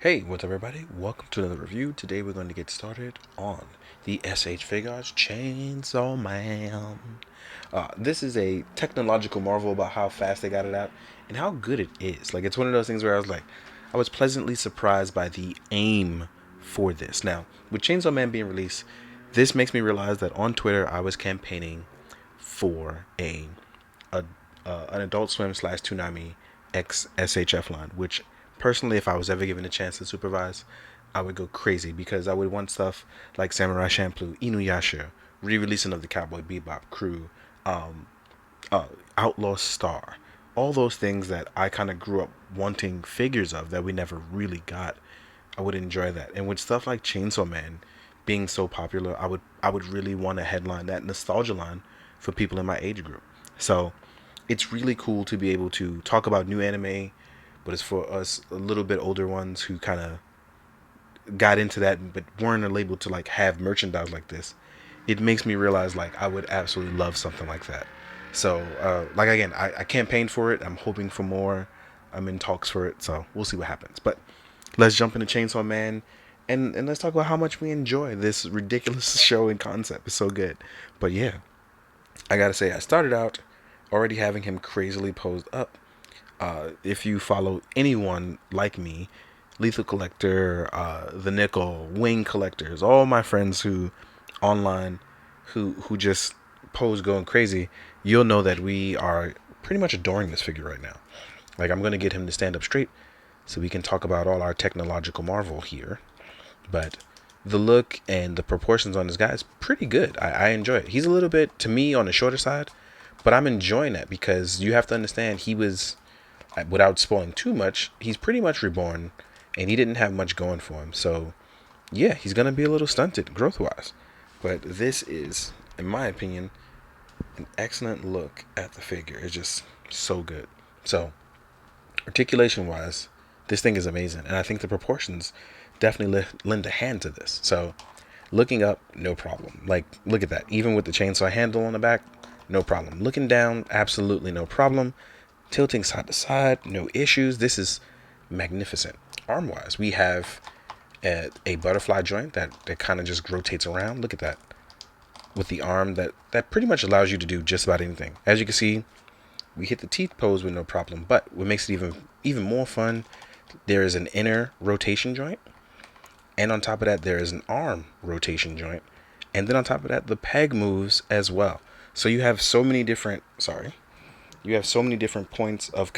Hey, what's up, everybody? Welcome to another review. Today we're going to get started on the Figuarts Chainsaw Man. This is a technological marvel about how fast they got it out and how good it is. Like, it's one of those things where I was pleasantly surprised by the aim for this. Now, with Chainsaw Man being released, this makes me realize that on Twitter I was campaigning for a an Adult Swim slash Toonami X SHF line, which personally, if I was ever given a chance to supervise, I would go crazy because I would want stuff like Samurai Champloo, Inuyasha, re-releasing of the Cowboy Bebop crew, um, Outlaw Star, all those things that I kind of grew up wanting figures of that we never really got. I would enjoy that, and with stuff like Chainsaw Man being so popular, I would really want to headline that nostalgia line for people in my age group. So it's really cool to be able to talk about new anime, but it's for us a little bit older ones who kind of got into that but weren't able to like have merchandise like this. It makes me realize like I would absolutely love something like that. So like again, I campaigned for it. I'm hoping for more. I'm in talks for it, so we'll see what happens. But let's jump into Chainsaw Man, and let's talk about how much we enjoy this ridiculous show and concept. It's so good. But yeah, I gotta say, I started out already having him crazily posed up. If you follow anyone like me, Lethal Collector, The Nickel, Wing Collectors, all my friends who online who just pose going crazy, you'll know that we are pretty much adoring this figure right now. Like, I'm gonna get him to stand up straight so we can talk about all our technological marvel here. But the look and the proportions on this guy is pretty good. I enjoy it. He's a little bit, to me, on the shorter side, but I'm enjoying that because you have to understand he was, without spoiling too much, he's pretty much reborn and he didn't have much going for him. So, yeah, he's going to be a little stunted growth wise. But this is, in my opinion, an excellent look at the figure. It's just so good. So, articulation wise, this thing is amazing. And I think the proportions definitely lend a hand to this. So, looking up, no problem. Like, look at that. Even with the chainsaw handle on the back, no problem. Looking down, absolutely no problem. Tilting side to side, no issues. This is magnificent. Arm wise, we have a butterfly joint that kind of just rotates around. Look at that. With the arm that pretty much allows you to do just about anything. As you can see, we hit the teeth pose with no problem. But what makes it even more fun, there is an inner rotation joint. And on top of that, there is an arm rotation joint. And then on top of that, the peg moves as well. So you have so many different, you have so many different points of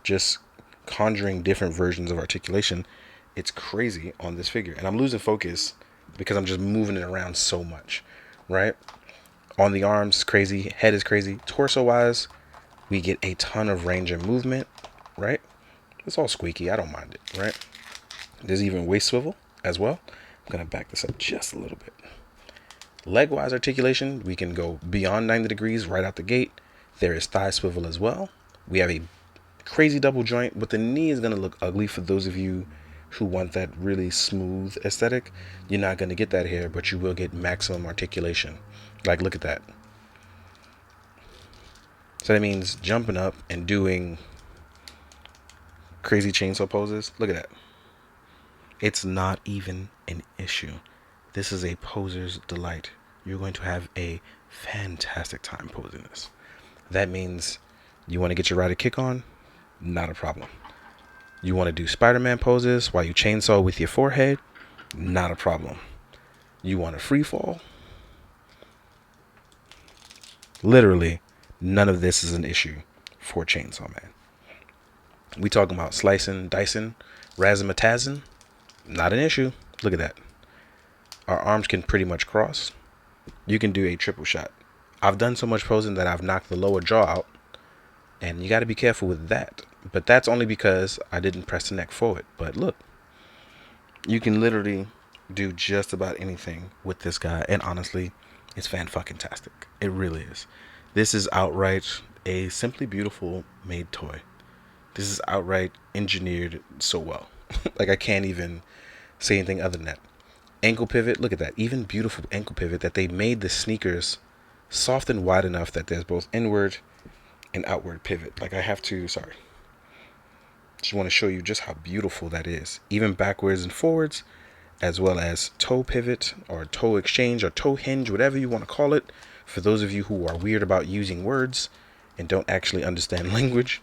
just conjuring different versions of articulation. It's crazy on this figure. And I'm losing focus because I'm just moving it around so much, right? On the arms, crazy. Head is crazy. Torso wise, we get a ton of range of movement, right? It's all squeaky. I don't mind it, right? There's even waist swivel as well. I'm going to back this up just a little bit. Leg-wise articulation, we can go beyond 90 degrees right out the gate. There is thigh swivel as well. We have a crazy double joint, but the knee is going to look ugly for those of you who want that really smooth aesthetic. You're not going to get that here, but you will get maximum articulation. Like, look at that. So that means jumping up and doing crazy chainsaw poses. Look at that. It's not even an issue. This is a poser's delight. You're going to have a fantastic time posing this. That means you want to get your rider kick on? Not a problem. You want to do Spider-Man poses while you chainsaw with your forehead? Not a problem. You want to free fall? Literally, none of this is an issue for Chainsaw Man. We talking about slicing, dicing, razzmatazing? Not an issue. Look at that. Our arms can pretty much cross. You can do a triple shot. I've done so much posing that I've knocked the lower jaw out, and you got to be careful with that. But that's only because I didn't press the neck forward. But look, you can literally do just about anything with this guy, and honestly, it's fan-fucking-tastic. It really is. This is outright a simply beautiful made toy. This is outright engineered so well. Like, I can't even say anything other than that. Ankle pivot, look at that. Even beautiful ankle pivot that they made the sneakers soft and wide enough that there's both inward and outward pivot. Like, I have to, Just want to show you just how beautiful that is, even backwards and forwards, as well as toe pivot or toe exchange or toe hinge, whatever you want to call it. For those of you who are weird about using words and don't actually understand language,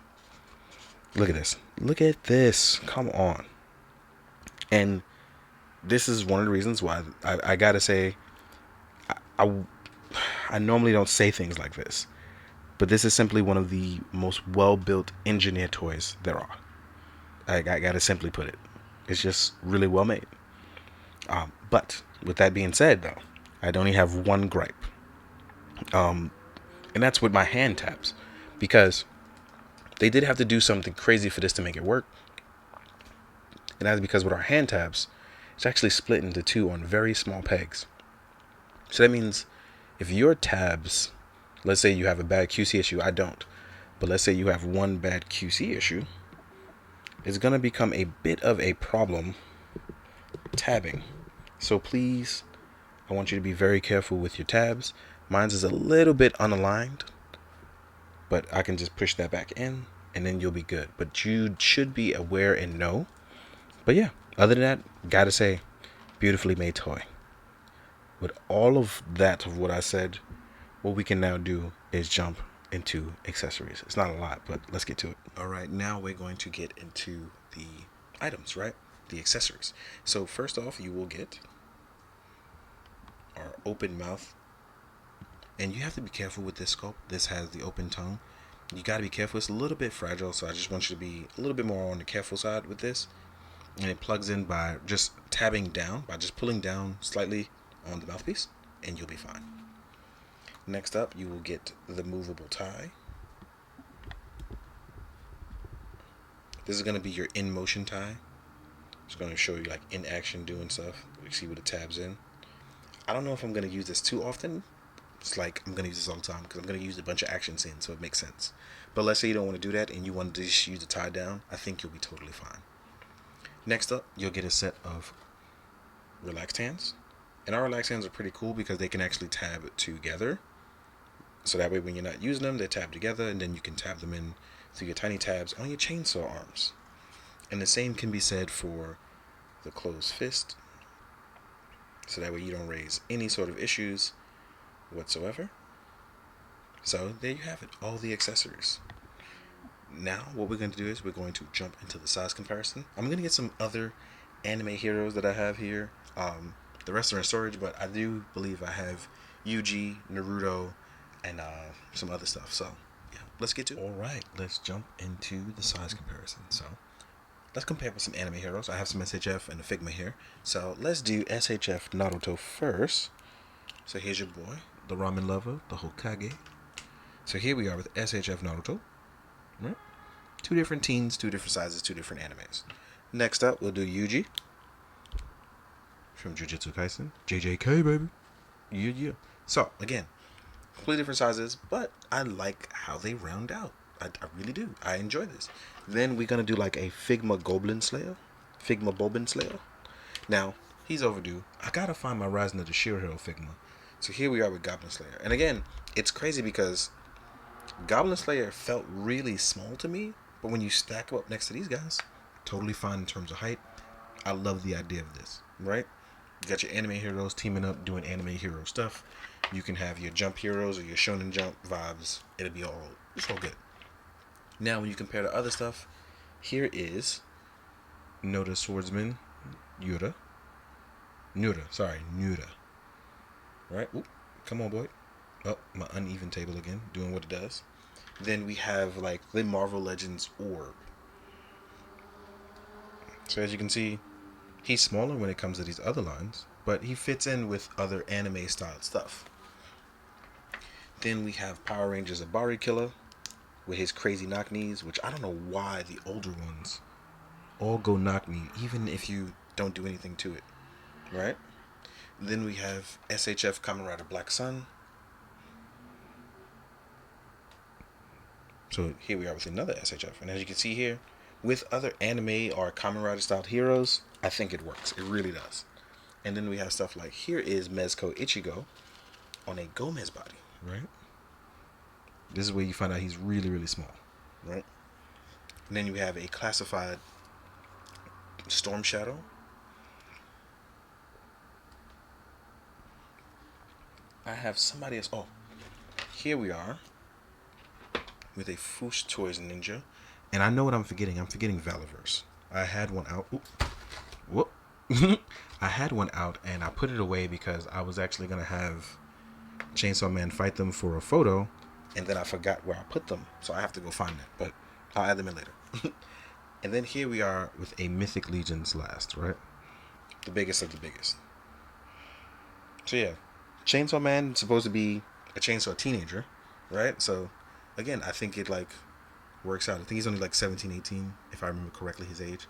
look at this. Look at this. Come on. And this is one of the reasons why I gotta say, I, I normally don't say things like this, but this is simply one of the most well-built engineer toys there are. I gotta simply put it. It's just really well made. But with that being said, though, I'd only have one gripe, and that's with my hand tabs, because they did have to do something crazy for this to make it work. And that's because with our hand tabs, it's actually split into two on very small pegs. So that means if your tabs, let's say you have a bad QC issue, I don't, but let's say you have one bad QC issue, it's going to become a bit of a problem tabbing. So please, I want you to be very careful with your tabs. Mine's is a little bit unaligned, but I can just push that back in and then you'll be good. But you should be aware and know. But yeah, other than that, gotta say, beautifully made toy. With all of that of what I said, what we can now do is jump into accessories. It's not a lot, but let's get to it. All right, now we're going to get into the items, right? The accessories. So first off, you will get our open mouth. And you have to be careful with this sculpt. This has the open tongue. You got to be careful. It's a little bit fragile, so I just want you to be a little bit more on the careful side with this. And it plugs in by just tabbing down, by just pulling down slightly on the mouthpiece, and you'll be fine. Next up, you will get the movable tie. This is going to be your in motion tie. It's going to show you like in action doing stuff. You see where the tab's in. I don't know if I'm going to use this too often. It's like I'm going to use this all the time because I'm going to use a bunch of action scenes, so it makes sense. But let's say you don't want to do that and you want to just use the tie down, I think you'll be totally fine. Next up, you'll get a set of relaxed hands. And our relaxed hands are pretty cool because they can actually tab together. So that way when you're not using them, they tab together, and then you can tab them in through your tiny tabs on your chainsaw arms. And the same can be said for the closed fist. So that way you don't raise any sort of issues whatsoever. So there you have it, all the accessories. Now what we're going to do is we're going to jump into the size comparison. I'm going to get some other anime heroes that I have here. The rest are in storage, but I do believe I have Yuji, Naruto, and some other stuff. So yeah, let's get to it. Alright, let's jump into the size comparison. So let's compare with some anime heroes. I have some SHF and a Figma here. So let's do SHF Naruto first. So here's your boy, the ramen lover, the Hokage. So here we are with SHF Naruto. Right? Two different teens, two different sizes, two different animes. Next up, we'll do Yuji from Jujutsu Kaisen. JJK, baby. Yeah. So, again, completely different sizes, but I like how they round out. I really do. I enjoy this. Then we're going to do like a Figma Goblin Slayer. Figma Boblin Slayer. Now, he's overdue. I got to find my Rising of the Shield Hero Figma. So here we are with Goblin Slayer. And again, it's crazy because Goblin Slayer felt really small to me, but when you stack them up next to these guys, totally fine in terms of height. I love the idea of this, right? You got your anime heroes teaming up, doing anime hero stuff. You can have your jump heroes or your shonen jump vibes. It's all good. Now, when you compare to other stuff, here is Noda Swordsman, Nura. Right? Oop, come on, boy. Oh, my uneven table again, doing what it does. Then we have like the Marvel Legends Orb. So as you can see, he's smaller when it comes to these other lines, but he fits in with other anime styled stuff. Then we have Power Rangers Abari Killer with his crazy knock knees, which I don't know why the older ones all go knock knee, even if you don't do anything to it, right? Then we have SHF Kamen Rider Black Sun. So here we are with another SHF. And as you can see here, with other anime or Kamen Rider styled heroes, I think it works. It really does. And then we have stuff like, here is Mezco Ichigo on a Gomez body, right? This is where you find out he's really, really small, right? And then you have a classified Storm Shadow. I have somebody else. Oh, here we are with a Foosh Toys Ninja. And I know what I'm forgetting. I'm forgetting Valiverse. I had one out. Oop. Whoop. I had one out and I put it away because I was actually going to have Chainsaw Man fight them for a photo. And then I forgot where I put them. So I have to go find it. But I'll add them in later. And then here we are with a Mythic Legion's Last, right? The biggest of the biggest. So yeah, Chainsaw Man is supposed to be a chainsaw teenager, right? So again, I think it like works out. I think he's only like 17, 18, if I remember correctly his age.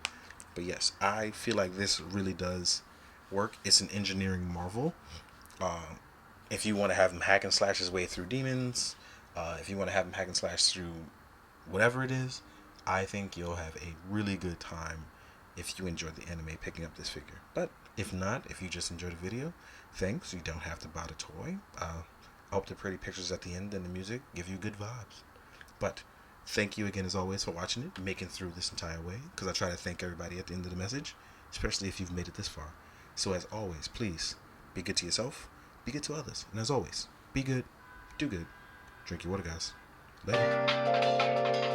But yes, I feel like this really does work. It's an engineering marvel. Uh, if you want to have him hack and slash his way through demons, if you want to have him hack and slash through whatever it is, I think you'll have a really good time if you enjoy the anime picking up this figure. But if not, if you just enjoyed the video, thanks. You don't have to buy the toy. I hope the pretty pictures at the end and the music give you good vibes. But thank you again, as always, for watching it, making through this entire way, because I try to thank everybody at the end of the message, especially if you've made it this far. So as always, please be good to yourself, be good to others, and as always, be good, do good, drink your water, guys. Later.